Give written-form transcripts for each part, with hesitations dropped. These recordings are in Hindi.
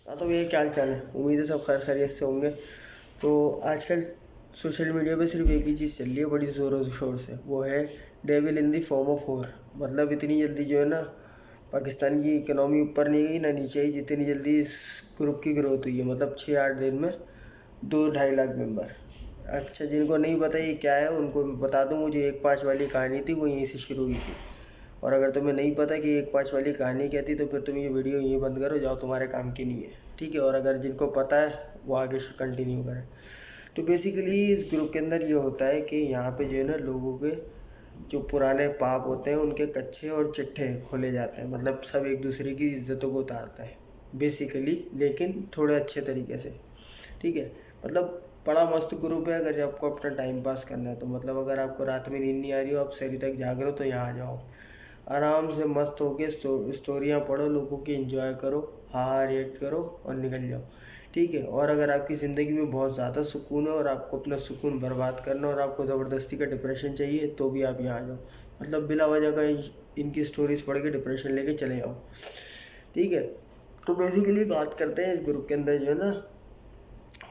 हाँ, तो ये क्या हाल चाल है। उम्मीद है सब खैर खैरियत से होंगे। तो आजकल सोशल मीडिया पे सिर्फ एक ही चीज़ चल रही है बड़ी ज़ोरों शोर से, वो है devil in the form of war. मतलब इतनी जल्दी जो है ना पाकिस्तान की इकनॉमी ऊपर नहीं गई ना नीचे आई, जितनी जल्दी इस ग्रुप की ग्रोथ हुई है। मतलब 6-8 दिन में 2-2.5 लाख मेंबर। अच्छा, जिनको नहीं पता ये क्या है उनको मैं बता दूँ, वो जो 1-5 वाली कहानी थी वो यहीं से शुरू हुई थी। और अगर तुम्हें नहीं पता कि 1-5 वाली कहानी क्या थी तो फिर तुम ये वीडियो यहीं बंद करो, जाओ, तुम्हारे काम की नहीं है, ठीक है। और अगर जिनको पता है वो आगे कंटिन्यू करें। तो बेसिकली इस ग्रुप के अंदर ये होता है कि यहाँ पे जो है ना लोगों के जो पुराने पाप होते हैं उनके कच्चे और चिट्ठे खोले जाते हैं। मतलब सब एक दूसरे की इज्जतों को उतारता है बेसिकली, लेकिन थोड़े अच्छे तरीके से, ठीक है। मतलब बड़ा मस्त ग्रुप है। अगर आपको अपना टाइम पास करना है तो मतलब अगर आपको रात में नींद नहीं आ रही हो, आप शहरी तक जाग रहे हो, तो यहाँ आ जाओ। आराम से मस्त होके स्टोरियाँ पढ़ो, लोगों की एंजॉय करो, हाँ रिएक्ट करो और निकल जाओ, ठीक है। और अगर आपकी ज़िंदगी में बहुत ज़्यादा सुकून है और आपको अपना सुकून बर्बाद करना और आपको ज़बरदस्ती का डिप्रेशन चाहिए तो भी आप यहाँ आ जाओ। मतलब बिला वजह का इनकी स्टोरीज पढ़ के डिप्रेशन लेके चले जाओ, ठीक है। तो बेसिकली बात करते हैं इस ग्रुप के अंदर जो है ना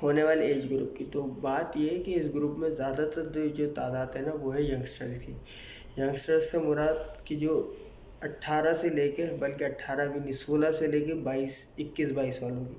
होने वाले एज ग्रुप की। तो बात ये है कि इस ग्रुप में ज़्यादातर जो तादाद है ना वो है यंगस्टर की। यंगस्टर्स से मुराद कि जो 18 से लेके, बल्कि 18 भी नहीं, 16 से लेके 21-22 वालों की।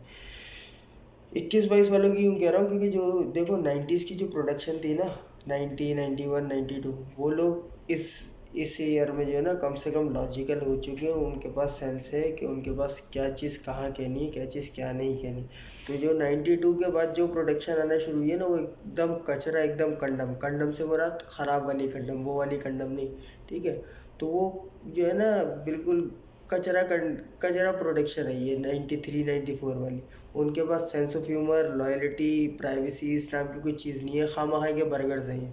21-22 वालों की यूँ कह रहा हूँ क्योंकि जो देखो 90s की जो प्रोडक्शन थी ना, 90, 91, 92, वो लोग इस ईयर में जो है ना कम से कम लॉजिकल हो चुके हैं। उनके पास सेंस है कि उनके पास क्या चीज़ कहाँ कहनी है, क्या चीज़ क्या नहीं कहनी। तो जो 92 के बाद जो प्रोडक्शन आना शुरू हुई है ना वो एकदम कचरा, एकदम कंडम। कंडम से मुराद ख़राब वाली कंडम, वो वाली कंडम नहीं, ठीक है। तो वो जो है ना बिल्कुल कचरा प्रोडक्शन है ये 93, 94 वाली। उनके पास sense of humour, loyalty, privacy इस नाम की कोई चीज़ नहीं है। खामखा के बर्गर्स हैं ये,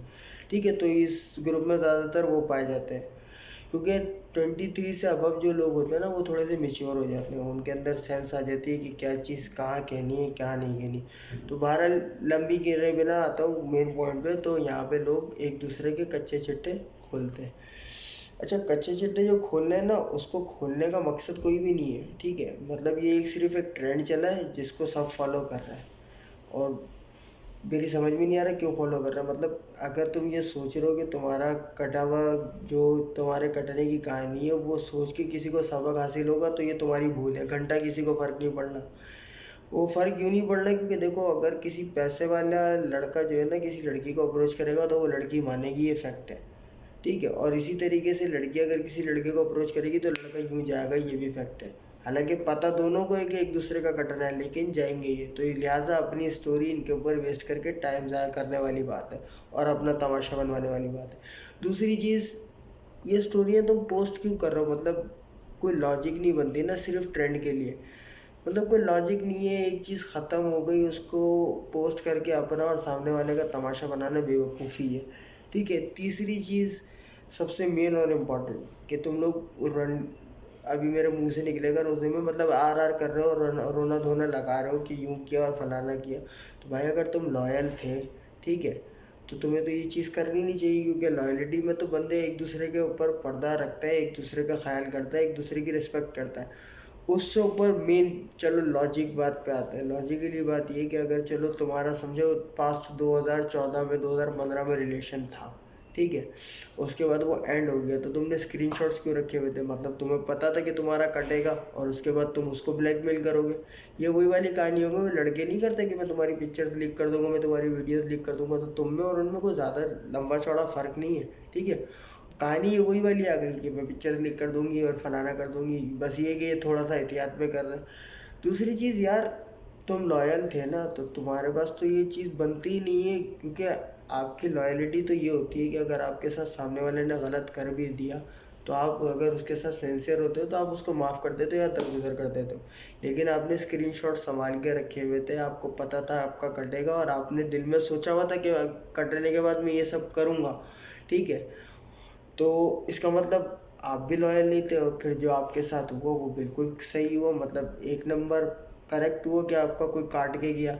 ठीक है। तो इस ग्रुप में ज़्यादातर वो पाए जाते हैं क्योंकि 23 से अबव जो लोग होते हैं ना वो थोड़े से मेच्योर हो जाते हैं। उनके अंदर सेंस आ जाती है कि क्या चीज़ कहाँ कहनी है, क्या नहीं कहनी। तो बहरहाल लंबी गिरे बिना आता हूँ मेन पॉइंट पे। तो यहाँ पे लोग एक दूसरे के कच्चे चिट्टे खोलते हैं। अच्छा, कच्चे चिट्टे जो खोलने हैं ना उसको खोलने का मकसद कोई भी नहीं है, ठीक है। मतलब ये सिर्फ एक ट्रेंड चला है जिसको सब फॉलो कर रहा है। और मेरी समझ में नहीं आ रहा क्यों फॉलो कर रहा है। मतलब अगर तुम ये सोच रहे हो कि तुम्हारा कटा हुआ जो तुम्हारे कटने की कहानी है वो सोच के किसी को सबक हासिल होगा तो ये तुम्हारी भूल है। घंटा किसी को फ़र्क नहीं पड़ना। वो फ़र्क क्यों नहीं पड़ना, क्योंकि देखो अगर किसी पैसे वाला लड़का जो है ना किसी लड़की को अप्रोच करेगा तो वो लड़की मानेगी, ये फैक्ट है, ठीक है। और इसी तरीके से लड़की अगर किसी लड़के को अप्रोच करेगी तो लड़का यूँ जाएगा, ये भी फैक्ट है। हालांकि पता दोनों को है कि एक दूसरे का कटना है, लेकिन जाएंगे ये। तो लिहाजा अपनी स्टोरी इनके ऊपर वेस्ट करके टाइम ज़ाया करने वाली बात है और अपना तमाशा बनवाने वाली बात है। दूसरी चीज़, ये स्टोरियाँ तुम पोस्ट क्यों कर रहे हो? मतलब कोई लॉजिक नहीं बनती ना, सिर्फ ट्रेंड के लिए। मतलब कोई लॉजिक नहीं है। एक चीज़ ख़त्म हो गई उसको पोस्ट करके अपना और सामने वाले का तमाशा बनाना बेवकूफ़ी है, ठीक है। तीसरी चीज़ सबसे मेन और इम्पॉर्टेंट कि तुम लोग रन, अभी मेरे मुंह से निकलेगा रोज़े में, मतलब आर कर रहे हो और रोना धोना लगा रहे हो कि यूँ किया और फलाना किया। तो भाई अगर तुम लॉयल थे, ठीक है, तो तुम्हें तो ये चीज़ करनी नहीं चाहिए। क्योंकि लॉयल्टी में तो बंदे एक दूसरे के ऊपर पर्दा रखता है, एक दूसरे का ख्याल करता है, एक दूसरे की रिस्पेक्ट करता है। उससे ऊपर मेन चलो लॉजिक बात पे आते हैं। लॉजिकली बात ये कि अगर चलो तुम्हारा समझो पास्ट 2014 में, 2015 में रिलेशन था, ठीक है, उसके बाद वो एंड हो गया, तो तुमने स्क्रीनशॉट्स क्यों रखे हुए थे? मतलब तुम्हें पता था कि तुम्हारा कटेगा और उसके बाद तुम उसको ब्लैकमेल करोगे। ये वही वाली कहानी होगी, वो लड़के नहीं करते कि मैं तुम्हारी पिक्चर्स लीक कर दूंगा, मैं तुम्हारी वीडियोस लीक कर दूंगा। तो तुम में और उनमें कोई ज़्यादा लंबा चौड़ा फ़र्क नहीं है, ठीक है। कहानी ये वही वाली आ गई कि मैं पिक्चर्स लिख कर दूंगी और फलाना कर दूंगी। बस ये कि ये थोड़ा सा एहतियात में कर रहे हैं। दूसरी चीज़ यार, तुम लॉयल थे ना तो तुम्हारे पास तो ये चीज़ बनती ही नहीं है। क्योंकि आपकी लॉयल्टी तो ये होती है कि अगर आपके साथ सामने वाले ने गलत कर भी दिया तो आप अगर उसके साथ सिंसियर होते हो तो आप उसको माफ़ कर देते हो या दरगुजर कर देते हो। लेकिन आपने स्क्रीनशॉट संभाल के रखे हुए थे, आपको पता था आपका कटेगा और आपने दिल में सोचा हुआ था कि कटने के बाद मैं ये सब करूँगा, ठीक है। तो इसका मतलब आप भी लॉयल नहीं थे और फिर जो आपके साथ हुआ वो बिल्कुल सही हुआ, मतलब एक नंबर करेक्ट हुआ कि आपका कोई काट के गया,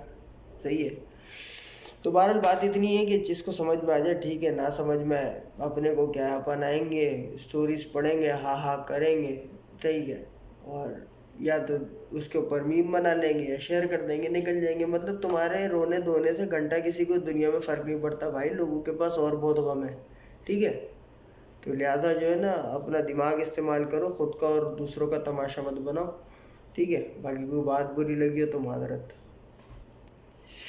सही है। तो बहरहाल बात इतनी है कि जिसको समझ में आ जाए ठीक है, ना समझ में आए अपने को क्या है, अपन आएंगे स्टोरीज पढ़ेंगे, हाँ हाँ करेंगे, ठीक है। और या तो उसके ऊपर मीम बना लेंगे या शेयर कर देंगे, निकल जाएंगे। मतलब तुम्हारे रोने धोने से घंटा किसी को दुनिया में फ़र्क नहीं पड़ता भाई, लोगों के पास और बहुत गम है। ठीक है, तो लिहाजा जो है ना, अपना दिमाग इस्तेमाल करो, ख़ुद का और दूसरों का तमाशा मत बनाओ। ठीक है, बाकी कोई बात बुरी लगी हो तो माज़रत।